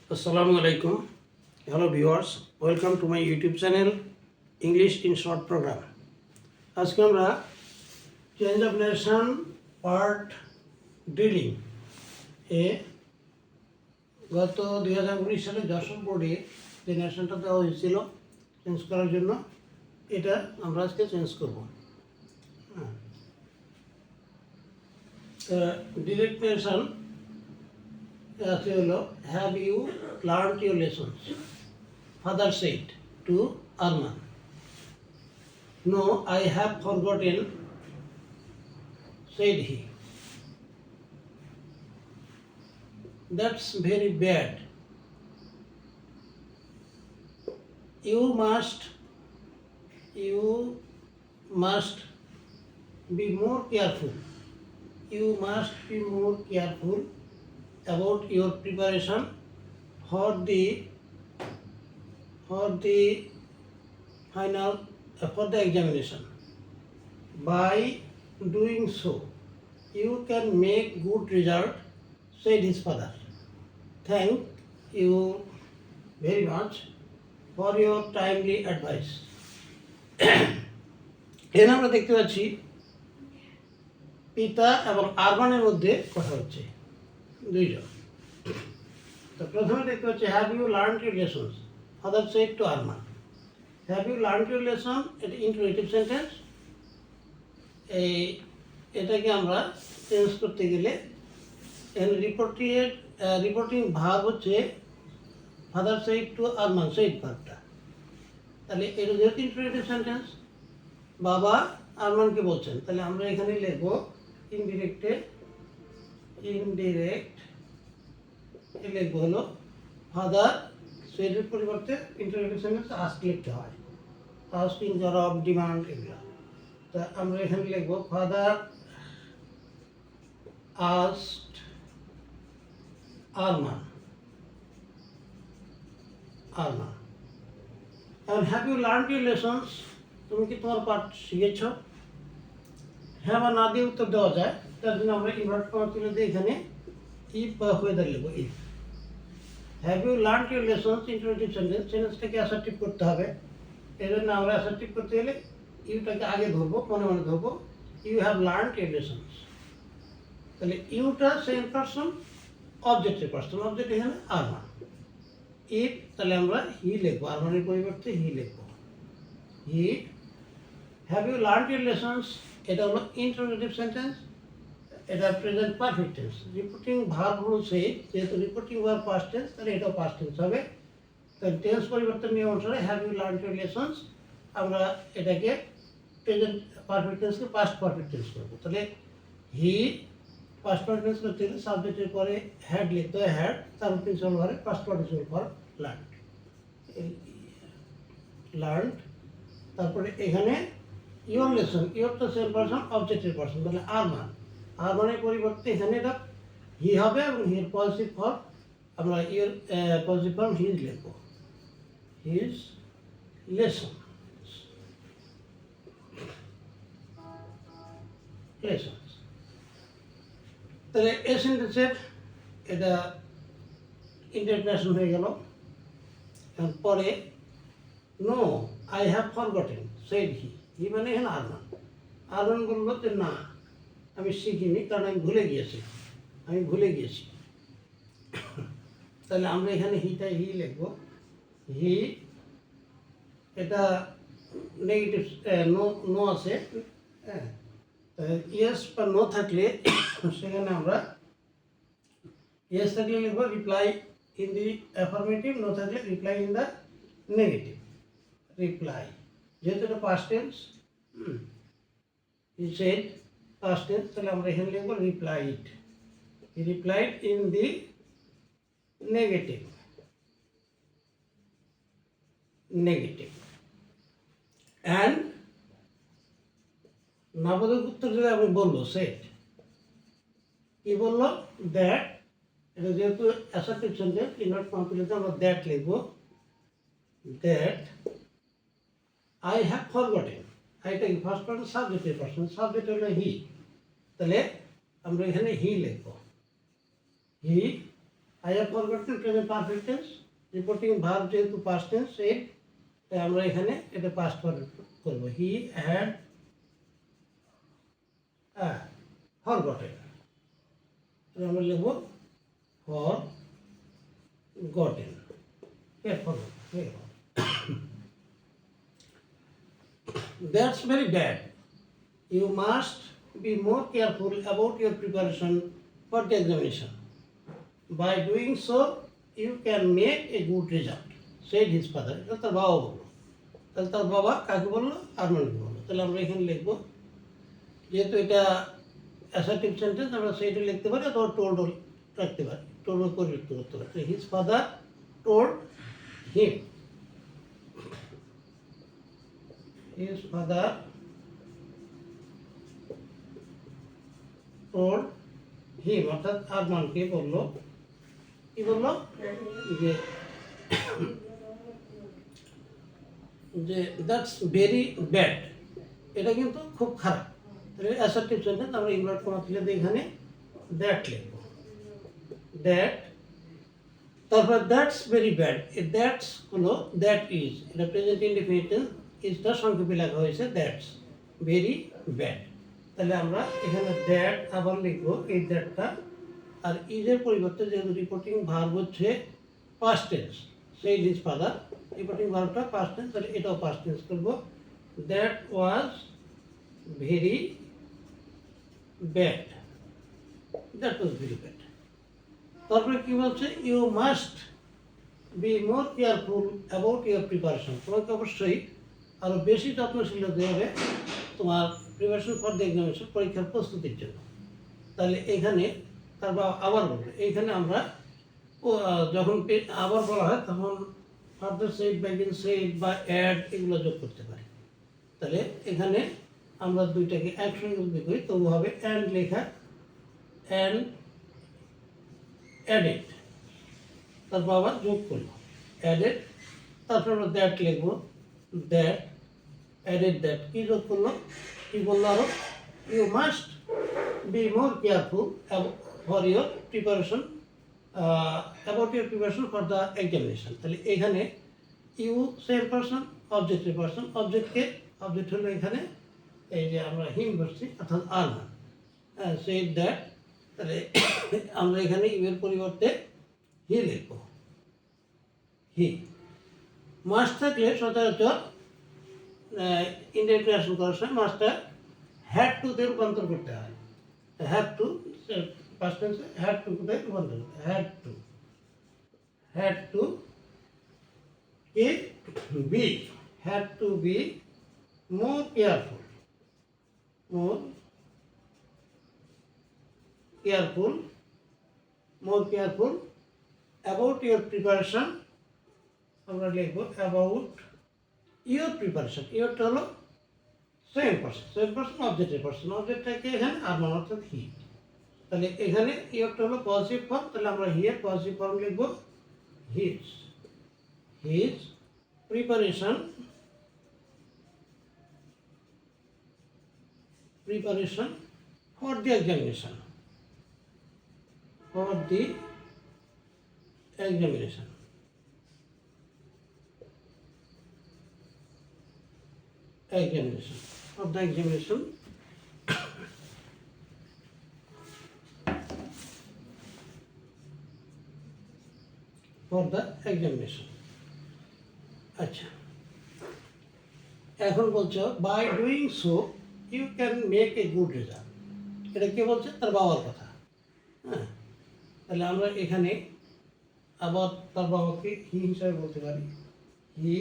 Assalamu alaikum. Hello viewers. Welcome to my YouTube channel English in Short program. আজকে আমরা change of nation part drilling এ গত 2019 সালে যশোর বোর্ডে যে নেশনটা দেওয়া হয়েছিল চেঞ্জ করার জন্য এটা আমরা আজকে চেঞ্জ করব। ডিরেক্ট নেশন আছে হলো have you learned your lessons father said to Arman. No I have forgotten said he. That's very bad. You must be more careful. You must be more careful about your preparation for the final for the examination. By doing so, you can make good result, said his father. Thank you very much for your timely advice. এখানে আমরা দেখতে পাচ্ছি পিতা এবং আরমানের মধ্যে কথা হচ্ছে দুইজন। তো প্রথমে দেখতে পাচ্ছি have you learned your lessons father said to Arman. Have you learned your lesson এটা ইন্টারোগেটিভ সেন্টেন্স। এটাকে আমরা চেঞ্জ করতে গেলে রিপোর্টিং ভাব হচ্ছে father said to Arman said ভাবটা। তাহলে এটা যেহেতু ইন্টারোগেটিভ সেন্টেন্স বাবা আরমানকে বলছেন, তাহলে আমরা এখানে লিখবো ইনডিরেক্ট লিখবো হলো ফাদার সেডের পরিবর্তে ইন্টারোগেটিভ সেন্টেন্স আস্ক লিখতে হয়। আস্ক ইনজারব ডিমান্ড এগুলো। তা আমরা এখানে লিখবো father asked Arman. And have you learned your lessons? তুমি কি তোমার পাঠ শিখেছ? হ্যাঁ বা না দিয়ে উত্তর দেওয়া যায়, তার জন্য আমরা ইনভার্ট কমা তুলে দিয়ে এখানে ইফ বা ওয়েদার লিখবো if. Have you learned your lessons interrogative sentence, সেন্টেন্সটাকে অ্যাসার্টিভ করতে হবে। এই জন্য আমরা অ্যাসার্টিভ করতে গেলে ইউটাকে আগে ধরবো, মনে মনে ধরবো you have learned your lessons. তাহলে ইউটা সেম পারসন, অবজেক্টের পারসন, অবজেক্ট এখানে আরমান। ইফ তাহলে আমরা হি লিখবো, আরমানের পরিবর্তে হি লিখবো। He have you learned your lessons এটা হলো ইন্টারোগেটিভ সেন্টেন্স, এটা present perfect tense. Reporting verb হলো সেই, যেহেতু রিপোর্টিং ভার্ব পাস্ট টেন্স তাহলে এটাও পাস্ট টেন্স হবে। তাহলে টেন্স পরিবর্তন নিয়ম অনুসারে have you learned your lessons আমরা এটাকে প্রেজেন্ট পারফেক্ট টেন্সকে পাস্ট পারফেক্ট টেন্স করবো। তাহলে হি পাস্ট পারফেক্ট টেন্স করতে গেলে সাবজেক্টের পরে হ্যাড লিখতে হয়, হ্যাড তার প্রিন্সিপাল ভারে পাস্ট পার্টিসিপল ফর লার্নড। তারপরে এখানে ইওর লেসন, ইওর তো সেম পারসন, অবজেক্টের পারসন, তাহলে আরমানের পরিবর্তে এখানে এটা হি হবে এবং হির পজিটিভ ফর্ম আমরা ইওর পজিটিভ ফর্ম হিজ লিখবো, হিজ লেসন। তাহলে এ সেন্টেন্সের এটা ইন্টারনেশন হয়ে গেল। পরে no I have forgotten said he মানে এখানে আরমান বললো যে না আমি শিখিনি, কারণ আমি ভুলে গিয়েছি। তাহলে আমরা এখানে হিটা হি লিখবো। হি এটা নেগেটিভ নো আছে, হ্যাঁ। ইয়েস বা নো থাকলে সেখানে আমরা ইয়েস থাকলে লিখবো reply in the affirmative, no থাকলে reply in the negative. Reply যেহেতু এটা past tense, he said past tense, তাহলে আমরা এখানে লিখবো replied in the negative. And নাবোধক উত্তর দিলে আমি বললো সেট কি বললো দ্যাট, এটা যেহেতু অ্যাসার্টিভ সেন্টেন্স ইনভার্ট কমা তুলে আমরা দ্যাট লিখবো। দ্যাট আই হ্যাভ ফরগটেন, আইটা কি ফার্স্ট পারসন সাবজেক্টের পারসন, সাবজেক্ট হলো হি, তাহলে আমরা এখানে হি লিখব। হি I have forgotten present perfect tense. Reporting verb যেহেতু past tense said, তাই আমরা এখানে এটা past করব। He had forgotten। আমরা লিখব forgotten। That's very bad. You must be more careful about your preparation for the examination. By doing so, you can make a good result, said his father. এটা তার বাবা বললো। তাহলে তার বাবা কাকে বললো? আরমানকে বললো। তাহলে আমরা এখানে লিখবো, যেহেতু এটা অ্যাসার্টিভ সেন্টেন্স, আমরা সেইটা লিখতে পারি অথবা টোল্ড রাখতে পারি, টোল্ড পরিবর্তন করতে পারি। His father told him, his father told him, অর্থাৎ আরমানকে বললো, কি বললো? যে দ্যাটস ভেরি ব্যাড, এটা কিন্তু খুব খারাপ। তাহলে অ্যাসার্টিভ সেন্টেন্স আমরা ইনভার্ট কমা তুলে দিয়ে এখানে দ্যাট লিখবো, দ্যাট। তারপর দ্যাটস ভেরি ব্যাড, দ্যাটস হলো দ্যাট ইজ, এটা প্রেজেন্ট ইনডিফিনিট ইজটা সংক্ষেপে লেখা হয়েছে দ্যাটস ভেরি ব্যাড। তাহলে আমরা এখানে দ্যাট আবার লিখবো, এই দ্যাটটা, আর ইজের পরিবর্তে যেহেতু রিপোর্টিং ভার্ব হচ্ছে পাস্ট টেন্স, সেই হিজ ফাদার, রিপোর্টিং ভার্বটা পাস্ট টেন্স, তাহলে এটাও পাস্ট টেন্স করবো। That was very bad, that was very bad. তারপরে কি বলছে? You must be more careful about your preparation, তোমাকে অবশ্যই আরও বেশি যত্নশীল হতে হবে তোমার প্রিপারেশন ফর দ্য এক্সামিনেশন, পরীক্ষার প্রস্তুতির জন্য। তাহলে এখানে তারপর আবার বলবে, এইখানে আমরা যখন আবার বলা হয় তখন ফার্দার সেড বা বিন সেড বা অ্যাড এগুলো যোগ করতে পারি। তাহলে এখানে আমরা দুইটাকে একসঙ্গে উল্লেখ করি, তবু হবে অ্যান্ড লেখা, অ্যান্ড অ্যাডেড, তারপর আবার যোগ করলো অ্যাডেড, তারপর আমরা দ্যাট লিখবো, দ্যাট অ্যাডেড দ্যাট, কি যোগ করলো? কি বললো আরো? You must be more careful for your preparation, about your preparation for the examination. তাহলে এখানে ইউ সেম পার্সন, অবজেক্টের পার্সন, অবজেক্ট হলো এখানে এই যে আমরা হিম বসছি, অর্থাৎ আরমান, সেই দ্যাট। তাহলে আমরা এখানে ইউ এর পরিবর্তে হি লিখব, হি। মাস্ট থাকলে সচরাচর ইন্ডিয়ান ক্রিয়েশন করার সময় মাস্টটা হ্যাড টু তে রূপান্তর করতে হয়। হ্যাড টু পাস্ট টেন্সে হ্যাড টু তে রূপান্তর করতে হয়, হ্যাড টু কে be, had to be more careful, more careful about your preparation, আমরা লিখবো about your preparation। ইয়োরটা হলো সেম পার্সন অবজেক্টের পার্সন, অবজেক্টটাকে এখানে আরমান অর্থাৎ হি। তাহলে এখানে ইয়োরটা হলো পজিটিভ ফর্ম, তাহলে আমরা হি এর পজিটিভ ফর্ম লিখবো his preparation for the examination, of the examination আচ্ছা, এখন বলছো by doing so you can make a good result, এটা কে বলছে? তার বাবার কথা। হ্যাঁ, তাহলে আমরা এখানে আবার তার বাবাকে হি হিসাবে বলতে পারি, হি।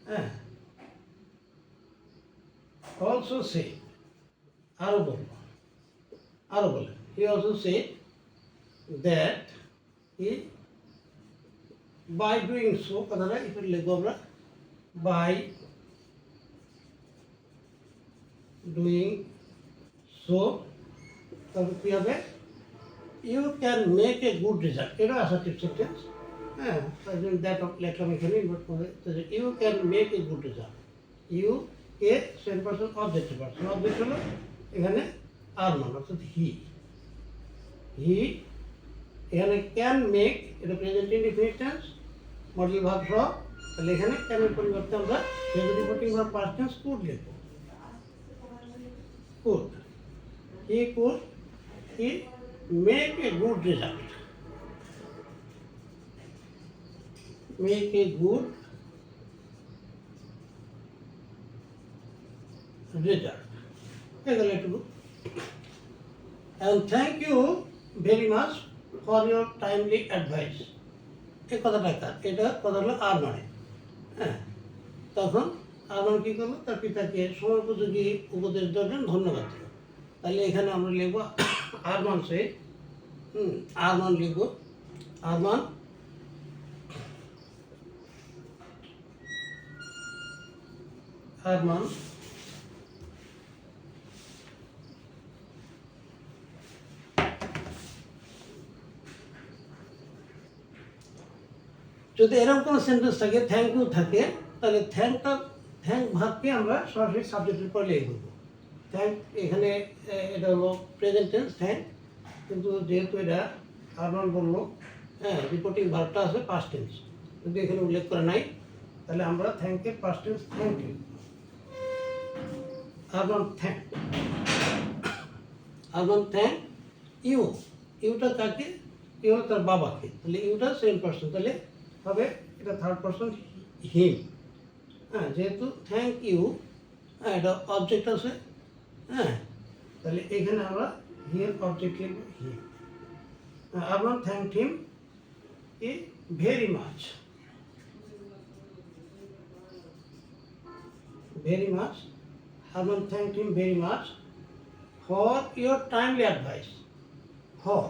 হ্যাঁ, অলসো সে, আরও বলে, he also say that he by doing so, কথাটা এখানে লিখবো আমরা, বাই ডুইং সো, তারপর কী হবে? You can make a good result, এটা অ্যাসার্টিভ সেন্টেন্স। হ্যাঁ, তাই জন্য দ্যাট লেখলাম এখানে, you can make a good result, you কে সেম পার্সন অবজেক্টের পার্সন, অবজেক্ট হলো এখানে আরমান অর্থাৎ হি এখানে ক্যান মেক, এটা present indefinite tense, modal verb সহ। তাহলে এখানে ক্যানের পরিবর্তে আমরা present reporting verb past tense could লিখব। Could, he make a good result, make a good result. এগুলো একটু। And thank you very much for your timely advice. এই কথাটা কার? এটা কথা হলো আরমানের। হ্যাঁ, তখন আরমান কী করলো? তার পিতাকে সময়োপযোগী উপদেশ দেওয়ার জন্য ধন্যবাদ দিল। তাহলে এখানে আমরা লিখব আরমান সে, আরমান লিখব, আরমান আরমান যদি এরকম কোনো সেন্টেন্স থাকে, থ্যাংক ইউ থাকে, তাহলে থ্যাংক ভাবকে আমরা সরাসরি সাবজেক্টের পরে লিখে দেবো। থ্যাংক এখানে এটা হলো প্রেজেন্ট টেন্স থ্যাংক, কিন্তু যেহেতু এটা আরমান বললো, হ্যাঁ, রিপোর্টিং ভার্বটা আছে পাস্ট টেন্স, কিন্তু এখানে উল্লেখ করা নাই, তাহলে আমরা থ্যাংকের past tense thank you. Arman thank, Arman thank you, ইউটা কাকে? ইউ হলো তার বাবাকে, তাহলে ইউটা সেম পার্সন, তাহলে হবে এটা থার্ড পার্সন হিম। হ্যাঁ, যেহেতু থ্যাংক ইউ, হ্যাঁ, এটা অবজেক্ট আছে, হ্যাঁ, তাহলে এখানে আমরা হিম অবজেক্ট লিখব হিম। আরমান থ্যাংক হিম ই very much, very much, Arman thank him very much for your timely advice. For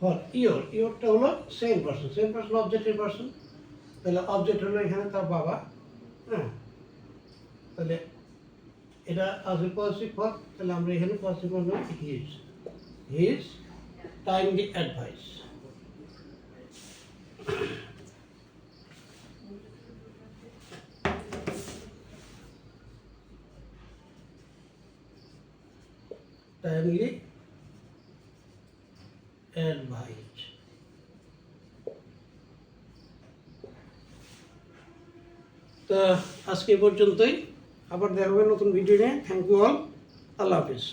for ইয়োরটা হলো সেম পার্সন অবজেক্টের পার্সন, তাহলে অবজেক্ট হলো এখানে তার বাবা। হ্যাঁ, তাহলে এটা আসবে পজিটিভ ফর, তাহলে আমরা এখানে পজিটিভ করবো his timely advice. Timely advice. তো আজকে পর্যন্তই, আবার দেখা হবে নতুন ভিডিও নিয়ে। থ্যাংক ইউ অল, আল্লাহ হাফিজ।